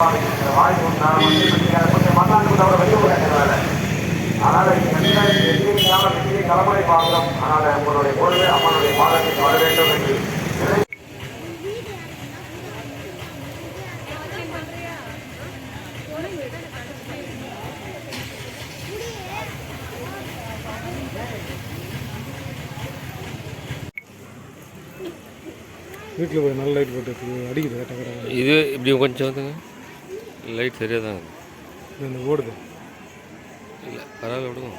வாய்ப்பு உண்டா கொஞ்சம் மண்ணாண்டு கூட வெளியே விளையாடுறாங்க. அதனால வெற்றியை தலைமுறை பார்க்கிறோம். அதனால உங்களுடைய பொருள் அம்மனுடைய பாதத்துக்கு வர வேண்டும் என்று வீட்டில் போய் நல்ல லைட் போட்டு அடிக்குது கரெக்டாக. இது இப்படி கொஞ்சம் வந்துங்க லைட் சரியாக தான் இந்த ஓடுது. இல்லை பரவாயில்ல விடுங்க.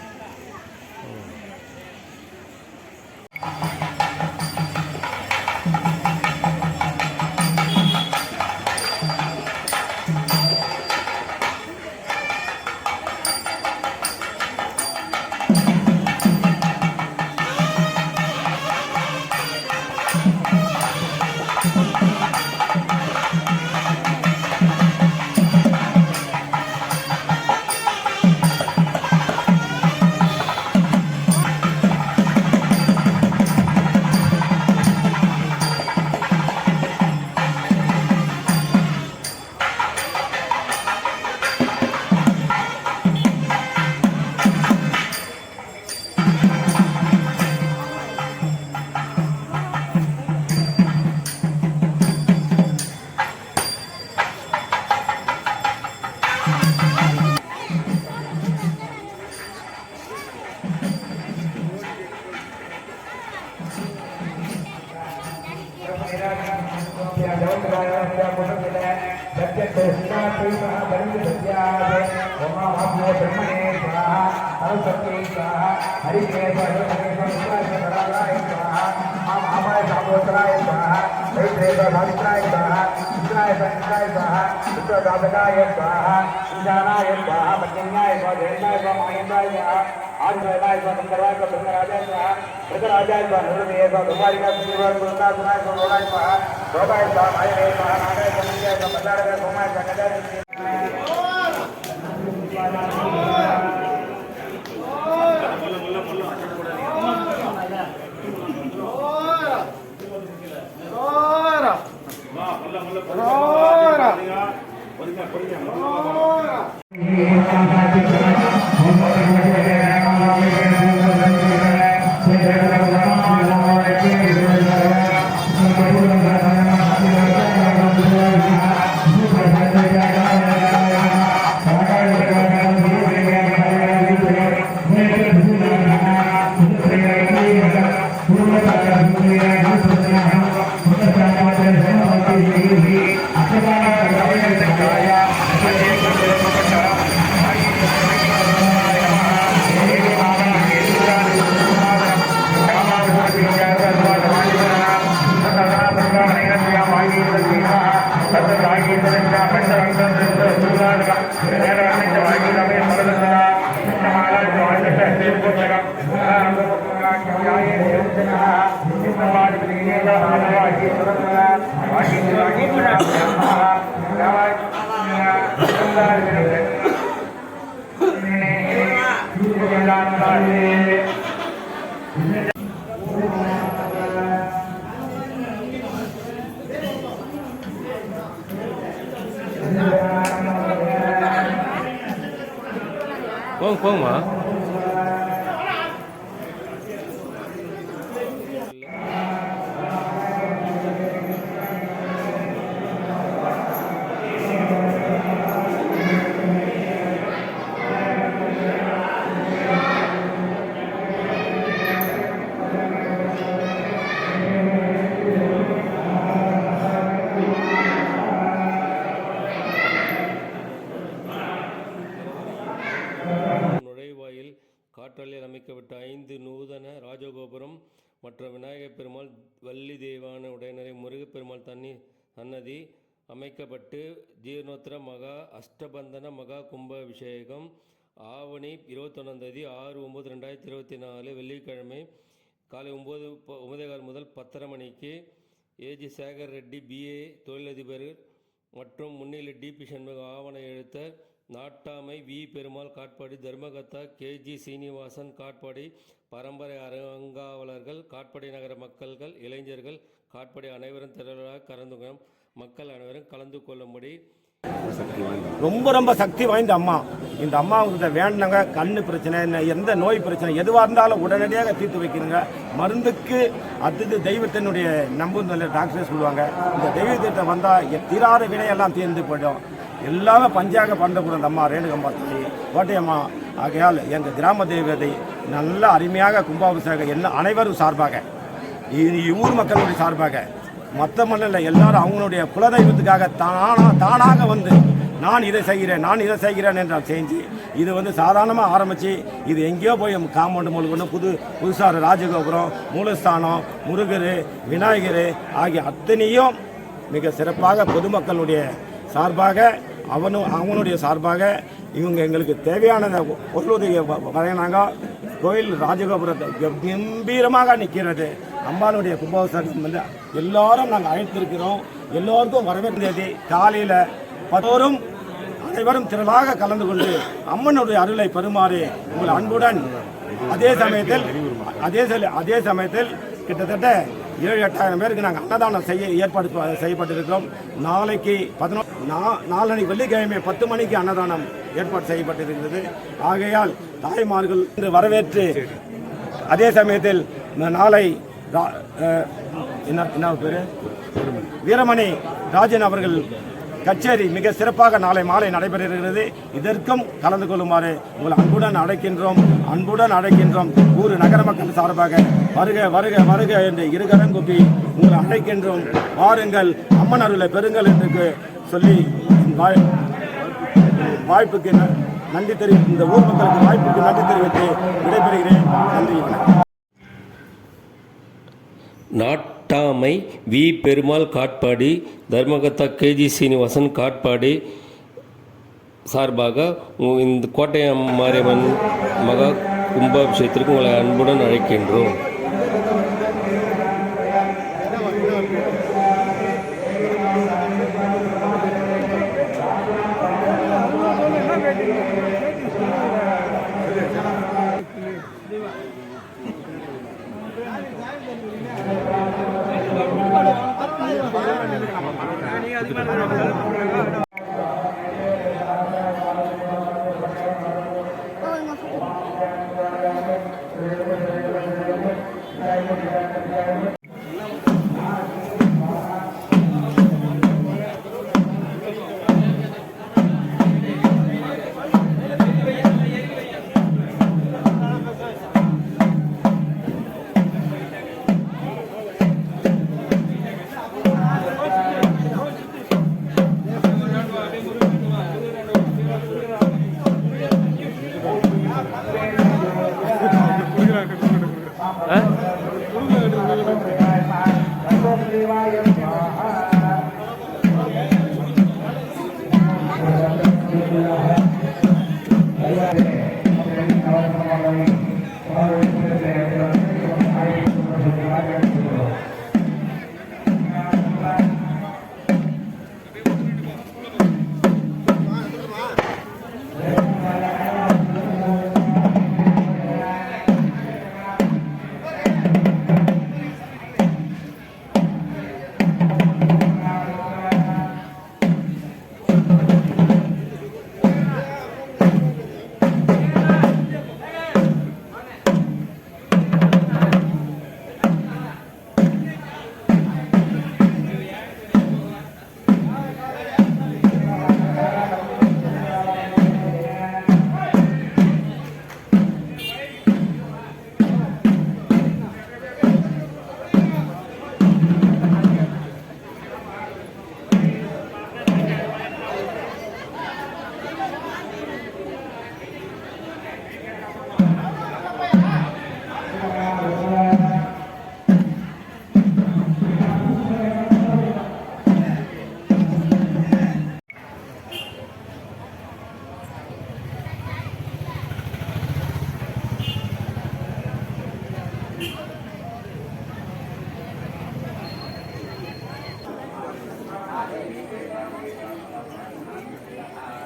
போங்கம்மா. காற்றாலையில் அமைக்கப்பட்ட 5 நூதன ராஜகோபுரம் மற்ற விநாயகப் பெருமாள் வள்ளி தெய்வான உடையனரை முருகப்பெருமாள் சன்னதி அமைக்கப்பட்டு ஜீர்ணோத்திர மகா அஷ்டபந்தன மகா கும்பாபிஷேகம் ஆவணி 21 6/9/2024 வெள்ளிக்கிழமை காலை 9:15 முதல் 10:30 மணிக்கு ஏஜி சேகர் ரெட்டி BA தொழிலதிபர் மற்றும் முன்னிலை DP சண்முகம் ஆவண எழுத்த நாட்டாமை வி பெருமாள் காட்பாடி தர்மகத்தா KG சீனிவாசன் காட்பாடி பரம்பரை அறங்காவலர்கள் காட்பாடி நகர மக்கள்கள் இளைஞர்கள் காட்பாடி அனைவரும் திரளாக கலந்து மக்கள் அனைவரும் கலந்து கொள்ளும்படி ரொம்ப சக்தி வாய்ந்த அம்மா. இந்த அம்மாவுக்கு வேண்டினவங்க கண்ணு பிரச்சனை, எந்த நோய் பிரச்சனை எதுவாக இருந்தாலும் உடனடியாக தீர்த்து வைக்கிறீங்க. மருந்துக்கு அடுத்தது தெய்வத்தினுடைய நம்பும் டாக்டர் சொல்லுவாங்க. இந்த தெய்வத்திட்ட வந்தால் தீராத வினையெல்லாம் தீர்ந்து போயிடும். எல்லாமே பஞ்சாக பண்ணக்கூடிய அந்த அம்மா ரேணுகம்மா தாய் கோட்டையம்மா. ஆகையால் எங்கள் கிராம தெய்வத்தை நல்ல அருமையாக கும்பாபிஷேகம் என்ன அனைவரும் சார்பாக, ஊர் மக்களுடைய சார்பாக, மற்ற மண்ணில் எல்லாரும் அவங்களுடைய குலதெய்வத்துக்காக தானாக வந்து நான் இதை செய்கிறேன் என்றால் செஞ்சு இது சாதாரணமாக ஆரம்பித்து இது எங்கேயோ போய் காம்பவுண்டு மூலம் புதுசாக ராஜகோபுரம், மூலஸ்தானம், முருகர், விநாயகர் ஆகிய அத்தனையும் மிக சிறப்பாக பொதுமக்களுடைய சார்பாக அவனுடைய சார்பாக இவங்க எங்களுக்கு தேவையான பொருளுதவி வழங்கினாங்க. கோயில் ராஜகோபுரத்தை கம்பீரமாக நிற்கிறது. அம்பாளுடைய கும்பாபிஷேகம் எல்லாரும் நாங்கள் அழைத்திருக்கிறோம். எல்லோருக்கும் வரவேற்றது. காலையில் பலரும் அனைவரும் திரளாக கலந்து கொண்டு அம்மனுடைய அருளை பெறுமாறு உங்கள் அன்புடன் அதே சமயத்தில் கிட்டத்தட்ட 7-8 பேருக்கு நாங்கள் அன்னதானம் ஏற்பாடு செய்யப்பட்டிருக்கிறோம். நாளைக்கு 11 வெள்ளிக்கிழமை 10 மணிக்கு அன்னதானம் ஏற்பாடு செய்யப்பட்டிருக்கிறது. ஆகையால் தாய்மார்கள் இன்று வரவேற்று அதே சமயத்தில் நாளை என்ன பேர் வீரமணி ராஜன் அவர்கள் கச்சேரி மிக சிறப்பாக நாளை மாலை நடைபெறுகிறது. இதற்கும் கலந்து கொள்ளுமாறு உங்கள் அன்புடன் அழைக்கின்றோம். ஊர் நகர மக்கள் சார்பாக வருக வருக வருக என்று இருகரங்குப்பி உங்களை அழைக்கின்றோம். வாருங்கள், அம்மன் அருளை பெறுங்கள் என்று சொல்லி வாய்ப்புக்கு நன்றி தெரிவித்து இந்த ஊர் மக்களுக்கு வாய்ப்புக்கு நன்றி தெரிவித்து விடைபெறுகிறேன். நன்றி. நாட்டாமை வி பெருமாள் காட்பாடி, தர்மகத்தா கேஜி சீனிவாசன் காட்பாடி சார்பாக இந்த கோட்டையம் மாரியம்மன் மகா கும்பாபிஷேகத்திற்கு உங்களை அன்புடன் அழைக்கின்றோம்.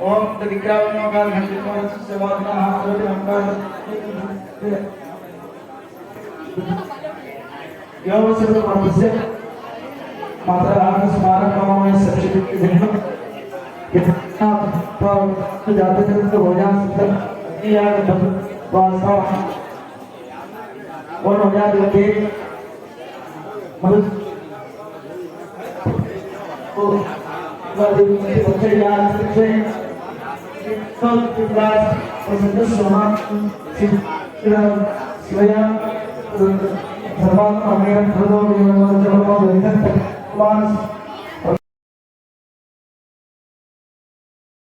ओम विग्रहणोकार घंटिकोण से वादना हाथ अंकार यह सब परमस्य माता राम स्मारक में सर्टिफिकेट देना Servan Pangeran Prabowo yang mengucapkan